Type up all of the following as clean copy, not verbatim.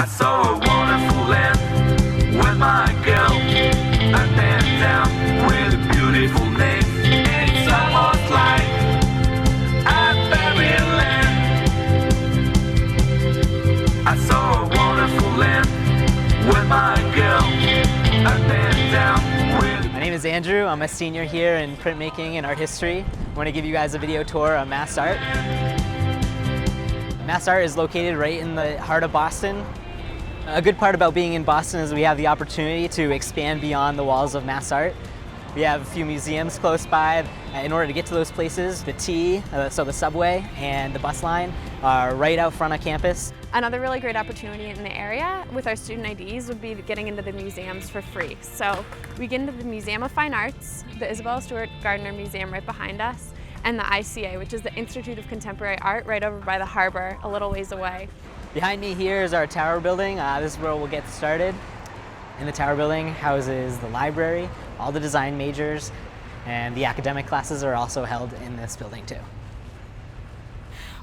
I saw a wonderful land with my girl. A man down with a beautiful name. And it's almost like a fairyland. I saw a wonderful land with my girl. A man down with. My name is Andrew. I'm a senior here in printmaking and art history. I want to give you guys a video tour of MassArt. MassArt is located right in the heart of Boston. A good part about being in Boston is we have the opportunity to expand beyond the walls of MassArt. We have a few museums close by. In order to get to those places, the T, so the subway, and the bus line are right out front of campus. Another really great opportunity in the area with our student IDs would be getting into the museums for free. So we get into the Museum of Fine Arts, the Isabella Stewart Gardner Museum right behind us, and the ICA, which is the Institute of Contemporary Art right over by the harbor, a little ways away. Behind me here is our tower building. This is where we'll get started. In the tower building houses the library, all the design majors, and the academic classes are also held in this building too.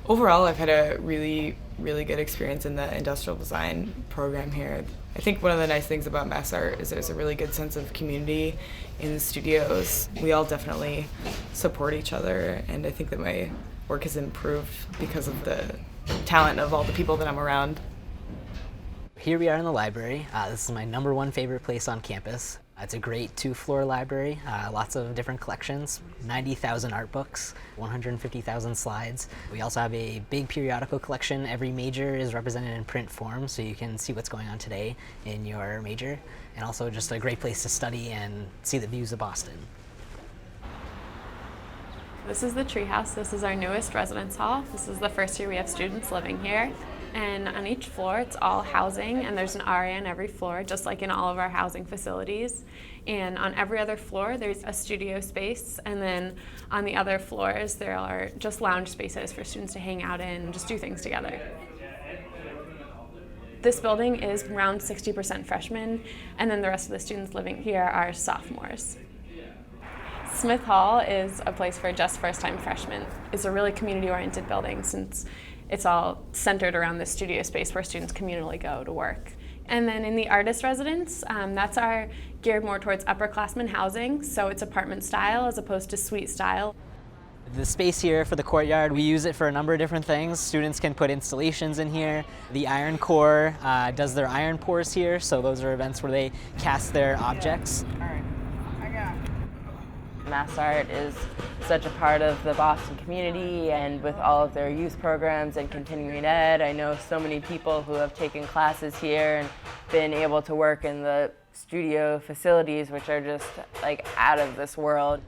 Overall, I've had a really good experience in the industrial design program here. I think one of the nice things about MassArt is there's a really good sense of community in the studios. We all definitely support each other, and I think that my work has improved because of the talent of all the people that I'm around. Here we are in the library. This is my #1 favorite place on campus. It's a great 2-floor library, lots of different collections, 90,000 art books, 150,000 slides. We also have a big periodical collection. Every major is represented in print form, so you can see what's going on today in your major, and also just a great place to study and see the views of Boston. This is the treehouse. This is our newest residence hall. This is the first year we have students living here. And on each floor, it's all housing, and there's an RA on every floor, just like in all of our housing facilities. And on every other floor, there's a studio space, and then on the other floors, there are just lounge spaces for students to hang out in and just do things together. This building is around 60% freshmen, and then the rest of the students living here are sophomores. Smith Hall is a place for just first-time freshmen. It's a really community-oriented building since it's all centered around this studio space where students communally go to work. And then in the artist residence, that's our geared more towards upperclassmen housing, so it's apartment style as opposed to suite style. The space here for the courtyard, we use it for a number of different things. Students can put installations in here. The Iron Corps does their iron pours here, so those are events where they cast their objects. MassArt is such a part of the Boston community, and with all of their youth programs and continuing ed, I know so many people who have taken classes here and been able to work in the studio facilities, which are just like out of this world.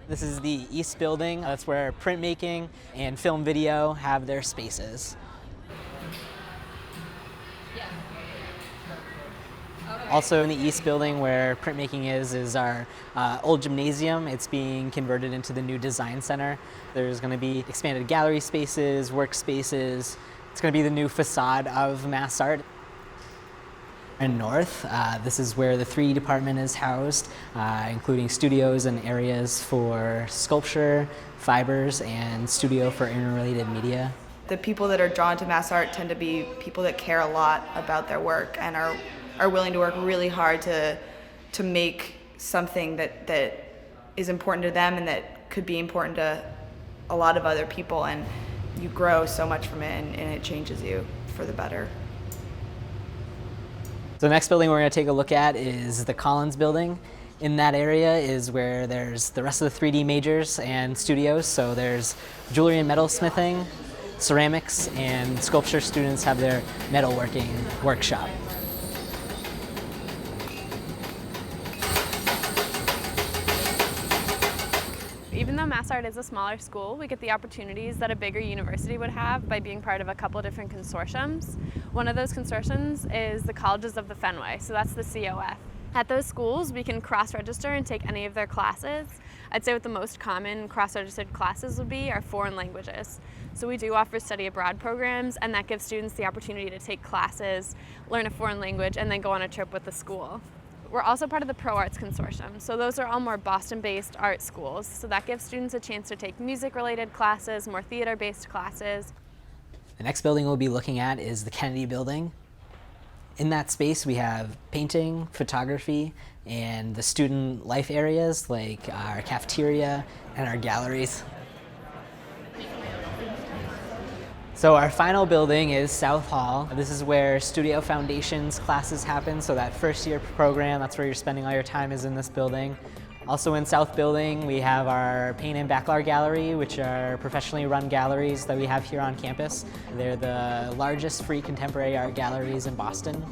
This is the East Building. That's where printmaking and film video have their spaces. Also in the East Building where printmaking is our old gymnasium. It's being converted into the new design center. There's going to be expanded gallery spaces, workspaces. It's going to be the new facade of MassArt. In North, this is where the 3D department is housed, including studios and areas for sculpture, fibers, and studio for interrelated media. The people that are drawn to MassArt tend to be people that care a lot about their work and are willing to work really hard to make something that is important to them and that could be important to a lot of other people, and you grow so much from it, and it changes you for the better. So the next building we're going to take a look at is the Collins building. In that area is where there's the rest of the 3D majors and studios. So there's jewelry and metalsmithing, ceramics, and sculpture students have their metalworking workshop. Even though MassArt is a smaller school, we get the opportunities that a bigger university would have by being part of a couple different consortiums. One of those consortiums is the Colleges of the Fenway, so that's the COF. At those schools, we can cross-register and take any of their classes. I'd say what the most common cross-registered classes would be are foreign languages. So we do offer study abroad programs, and that gives students the opportunity to take classes, learn a foreign language, and then go on a trip with the school. We're also part of the Pro Arts Consortium, so those are all more Boston-based art schools. So that gives students a chance to take music-related classes, more theater-based classes. The next building we'll be looking at is the Kennedy Building. In that space, we have painting, photography, and the student life areas like our cafeteria and our galleries. So our final building is South Hall. This is where Studio Foundations classes happen. So that first year program, that's where you're spending all your time, is in this building. Also in South Building, we have our Paint and Backlar Gallery, which are professionally run galleries that we have here on campus. They're the largest free contemporary art galleries in Boston.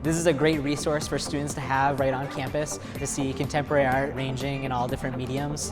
This is a great resource for students to have right on campus to see contemporary art ranging in all different mediums.